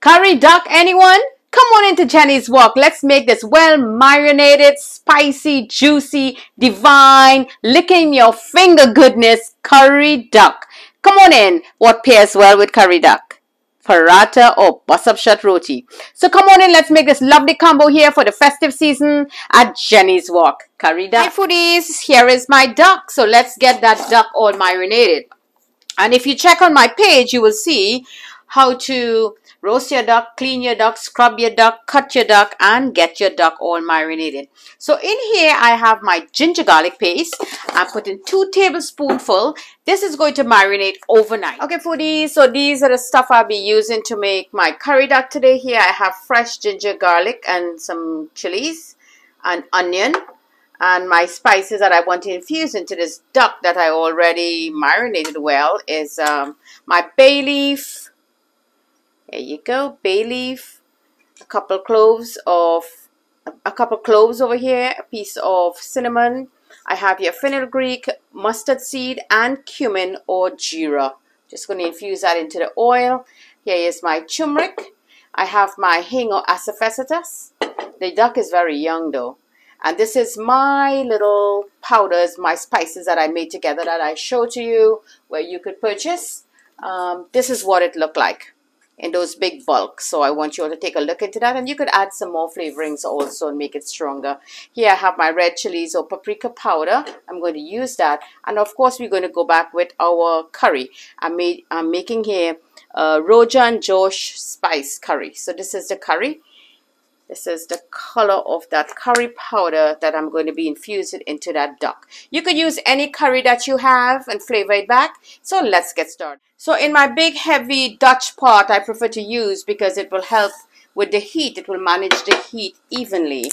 Curry duck, anyone? Come on into Jenny's Wok. Let's make this well marinated, spicy, juicy, divine, licking your finger goodness curry duck. Come on in. What pairs well with curry duck? Paratha or bus-up shut roti. So come on in, let's make this lovely combo here for the festive season at Jenny's Wok. Curry duck. Hi foodies, here is my duck. So let's get that duck all marinated. And if you check on my page, you will see how to roast your duck, clean your duck, scrub your duck, cut your duck, and get your duck all marinated. So in here, I have my ginger garlic paste. I put in 2 tablespoonfuls. This is going to marinate overnight. Okay, foodies, so these are the stuff I'll be using to make my curry duck today. Here I have fresh ginger garlic and some chilies and onion. And my spices that I want to infuse into this duck that I already marinated well is my bay leaf. There you go, bay leaf. A couple cloves over here. A piece of cinnamon. I have here fenugreek, mustard seed, and cumin or jeera. Just going to infuse that into the oil. Here is my turmeric. I have my hing or asafoetida. The duck is very young though. And this is my little powders, my spices that I made together that I showed to you where you could purchase. This is what it looked like in those big bulks. So I want you all to take a look into that. And you could add some more flavorings also and make it stronger. Here I have my red chilies or paprika powder. I'm going to use that. And of course, we're going to go back with our curry. I'm making here Rogan Josh spice curry. So this is the curry. This is the color of that curry powder that I'm going to be infusing into that duck. You could use any curry that you have and flavor it back. So let's get started. So in my big heavy Dutch pot, I prefer to use because it will help with the heat. It will manage the heat evenly.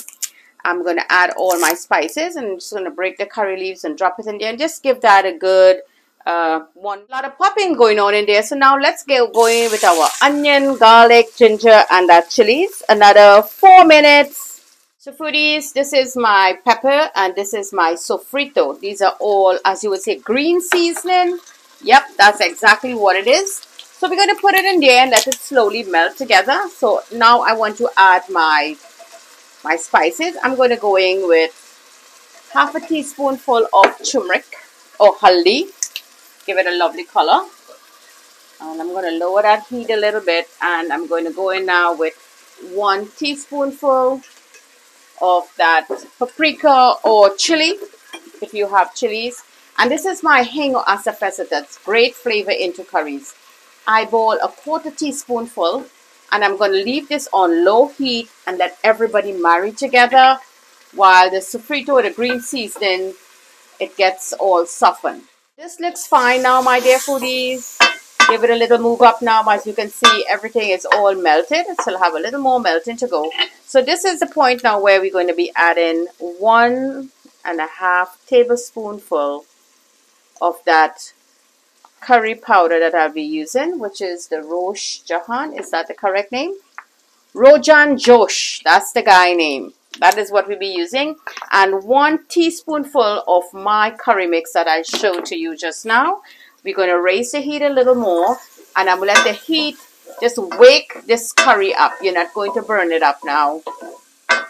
I'm going to add all my spices and I'm just going to break the curry leaves and drop it in there and just give that a good a lot of popping going on in there. So now let's get going with our onion, garlic, ginger, and that chilies. Another 4 minutes. So foodies, this is my pepper and this is my sofrito. These are all, as you would say, green seasoning. Yep, that's exactly what it is. So we're going to put it in there and let it slowly melt together. So now I want to add my spices. I'm going to go in with half a teaspoonful of turmeric or haldi. Give it a lovely color. And I'm going to lower that heat a little bit. And I'm going to go in now with 1 teaspoonful of that paprika or chili, if you have chilies. And this is my hing or asafoetida. That's great flavor into curries. I boil a 1/4 teaspoonful. And I'm going to leave this on low heat and let everybody marry together while the sofrito or the green seasoning, it gets all softened. This looks fine now, my dear foodies. Give it a little move up now. As you can see, everything is all melted. It still have a little more melting to go. So this is the point now where we're going to be adding 1.5 tablespoonful of that curry powder that I'll be using, which is the Rosh Jahan. Is that the correct name? Rogan Josh. That's the guy name. That is what we'll be using. And 1 teaspoonful of my curry mix that I showed to you just now. We're going to raise the heat a little more. And I'm going to let the heat just wake this curry up. You're not going to burn it up now.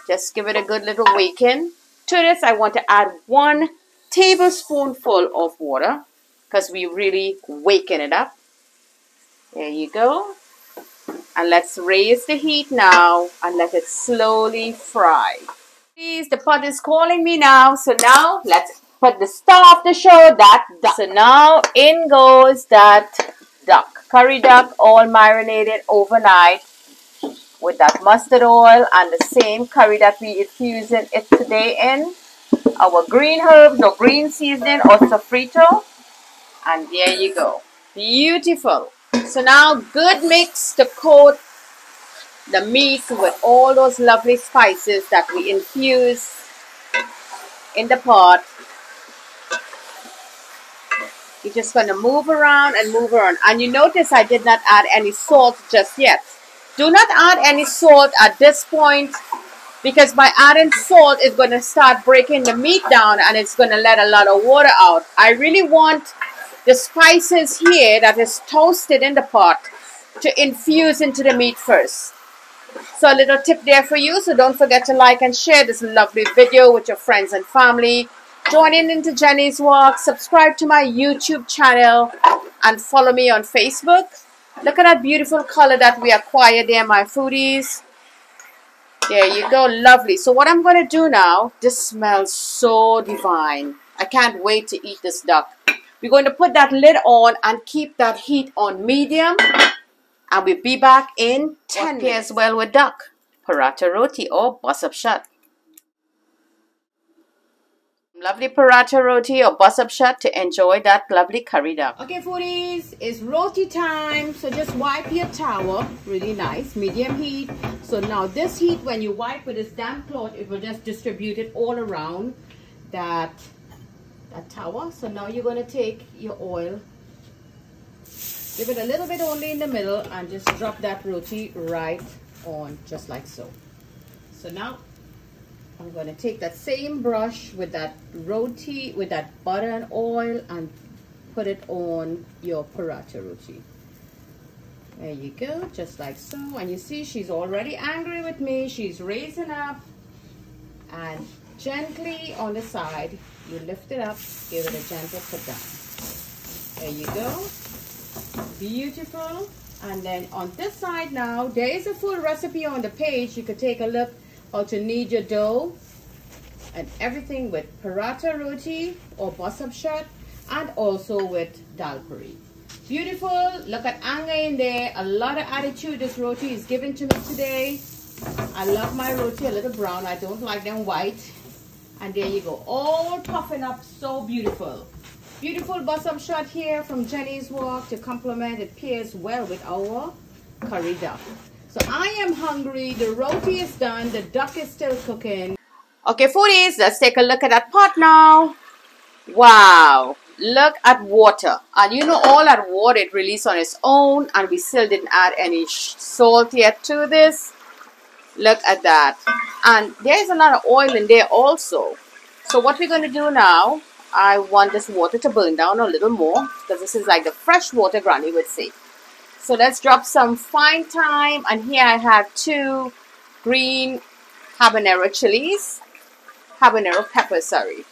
Just give it a good little waking. To this, I want to add 1 tablespoonful of water, because we're really waking it up. There you go. And let's raise the heat now and let it slowly fry. Please, the pot is calling me now. So now let's put the star of the show, that duck. So now in goes that duck. Curry duck, all marinated overnight with that mustard oil and the same curry that we infusing it today in. Our green herbs or green seasoning or sofrito. And there you go. Beautiful. So now good mix to coat the meat with all those lovely spices that we infuse in the pot. You're just going to move around and move around. And you notice I did not add any salt just yet. Do not add any salt at this point, because by adding salt, it's going to start breaking the meat down and it's going to let a lot of water out. I really want the spices here that is toasted in the pot to infuse into the meat first. So a little tip there for you. So don't forget to like and share this lovely video with your friends and family. Join in into Jenny's Walk. Subscribe to my YouTube channel and follow me on Facebook. Look at that beautiful color that we acquired there, my foodies. There you go, lovely. So what I'm going to do now, this smells so divine. I can't wait to eat this duck. We're going to put that lid on and keep that heat on medium. And we'll be back in 10 minutes. Pairs well with duck? Paratha roti or bus up shut. Lovely paratha roti or bus up shut to enjoy that lovely curry duck. Okay, foodies, it's roti time. So just wipe your towel, really nice, medium heat. So now this heat, when you wipe with this damp cloth, it will just distribute it all around that towel. So now you're going to take your oil, give it a little bit only in the middle, and just drop that roti right on, just like so. So now I'm going to take that same brush with that roti, with that butter and oil, and put it on your paratha roti. There you go, just like so. And you see she's already angry with me. She's raising up, and gently on the side, you lift it up, give it a gentle put down. There you go. Beautiful. And then on this side now, there is a full recipe on the page. You could take a look how to knead your dough and everything with paratha roti or bus up shut, and also with dal puri. Beautiful. Look at anger in there. A lot of attitude this roti is given to me today. I love my roti a little brown. I don't like them white. And there you go, all puffing up, so beautiful. Beautiful bus up shot here from Jenny's Walk to complement. It pairs well with our curry duck. So I am hungry. The roti is done. The duck is still cooking. Okay, foodies, let's take a look at that pot now. Wow, look at water. And you know, all that water it released on its own, and we still didn't add any salt yet to this. Look at that. And there's a lot of oil in there also. So what we're going to do now, I want this water to burn down a little more, because this is like the fresh water Granny would say. So let's drop some fine thyme, and here I have 2 green habanero chilies, habanero peppers, sorry.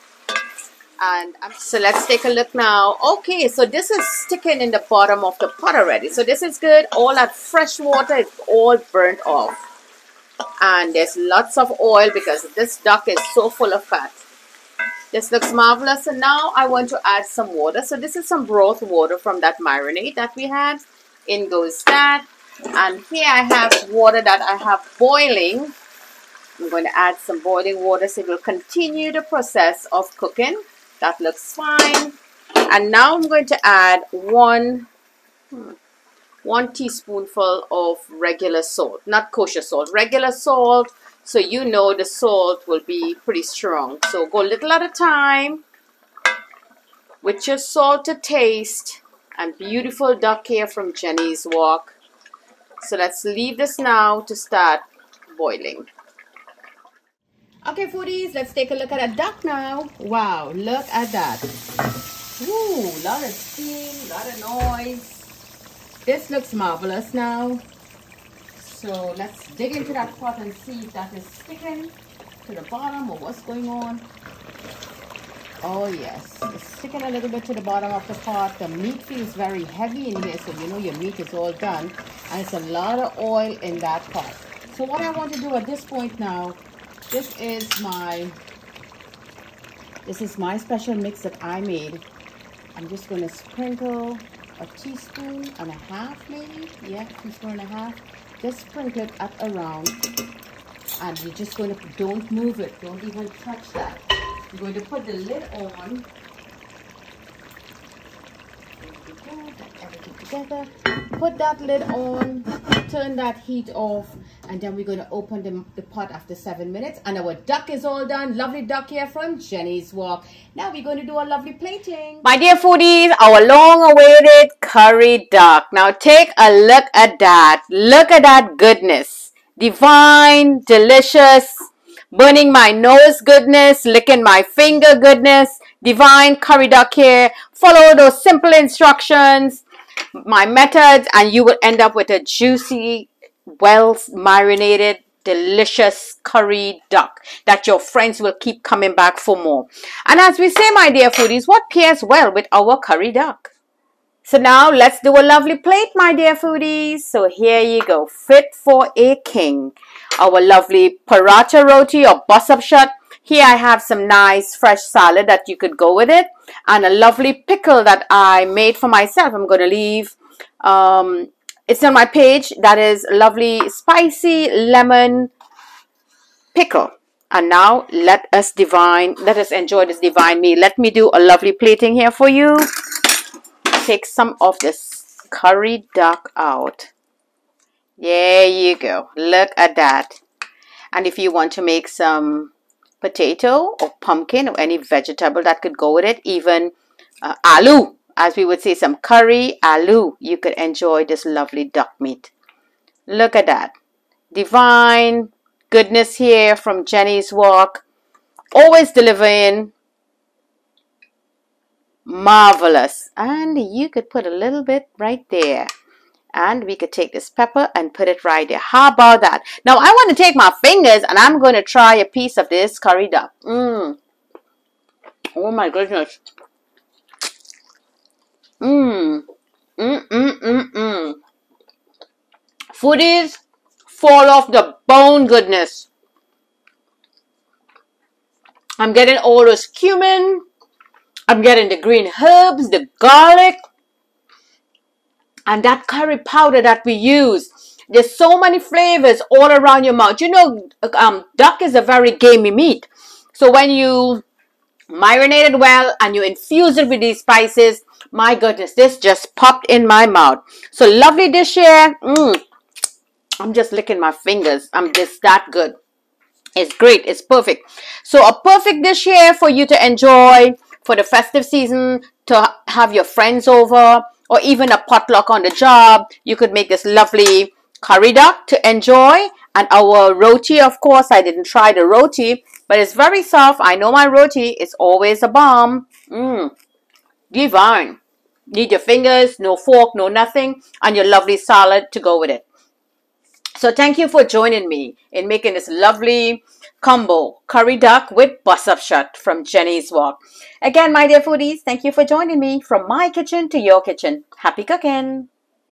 And so let's take a look now. Okay, so this is sticking in the bottom of the pot already. So this is good. All that fresh water is all burnt off. And there's lots of oil because this duck is so full of fat. This looks marvelous. And now I want to add some water. So this is some broth water from that marinade that we had. In goes that. And here I have water that I have boiling. I'm going to add some boiling water so it will continue the process of cooking. That looks fine. And now I'm going to add one teaspoonful of regular salt, not kosher salt, regular salt. So you know the salt will be pretty strong. So go a little at a time with your salt to taste. And beautiful duck here from Jenny's Walk. So let's leave this now to start boiling. Okay, foodies, let's take a look at a duck now. Wow, look at that. Ooh, lot of steam, lot of noise. This looks marvelous now. So let's dig into that pot and see if that is sticking to the bottom or what's going on. Oh yes, it's sticking a little bit to the bottom of the pot. The meat feels very heavy in here, so you know your meat is all done. And it's a lot of oil in that pot. So what I want to do at this point now, this is my special mix that I made. I'm just going to sprinkle a teaspoon and a half maybe. Yeah, teaspoon and a half. Just sprinkle it up around. And you're just going to, don't move it. Don't even touch that. You're going to put the lid on. Get everything together. Put that lid on. Turn that heat off. And then we're going to open the pot after 7 minutes. And our duck is all done. Lovely duck here from Jenny's Walk. Now we're going to do a lovely plating. My dear foodies, our long-awaited curry duck. Now take a look at that. Look at that goodness. Divine, delicious, burning my nose goodness, licking my finger goodness. Divine curry duck here. Follow those simple instructions. my methods, and you will end up with a juicy, well marinated, delicious curry duck that your friends will keep coming back for more. And as we say, my dear foodies, what pairs well with our curry duck? So now let's do a lovely plate, my dear foodies. So here you go, fit for a king. Our lovely paratha roti or bus-up shot. Here I have some nice fresh salad that you could go with it. And a lovely pickle that I made for myself. I'm going to leave, it's on my page. That is lovely spicy lemon pickle. And now let us enjoy this divine meal. Let me do a lovely plating here for you. Take some of this curry duck out. There you go. Look at that. And if you want to make some potato or pumpkin or any vegetable that could go with it, even aloo, as we would say, some curry aloo, you could enjoy this lovely duck meat. Look at that. Divine goodness here from Jenny's Wok. Always delivering. Marvelous. And you could put a little bit right there. And we could take this pepper and put it right there. How about that? Now I want to take my fingers and I'm going to try a piece of this curry duck. Oh my goodness. Foodies, fall off the bone goodness. I'm getting all this cumin. I'm getting the green herbs, the garlic, and that curry powder that we use. There's so many flavors all around your mouth. You know, duck is a very gamey meat. So when you marinate it well and you infuse it with these spices, my goodness, this just popped in my mouth. So lovely dish here. I'm just licking my fingers. I'm just that good. It's great. It's perfect. So a perfect dish here for you to enjoy for the festive season, to have your friends over, or even a potluck on the job. You could make this lovely curry duck to enjoy. And our roti, of course, I didn't try the roti, but it's very soft. I know my roti is always a bomb. Divine. Need your fingers, no fork, no nothing, and your lovely salad to go with it. So thank you for joining me in making this lovely combo curry duck with bus-up shot from Jenny's Wok. Again, my dear foodies, thank you for joining me from my kitchen to your kitchen. Happy cooking!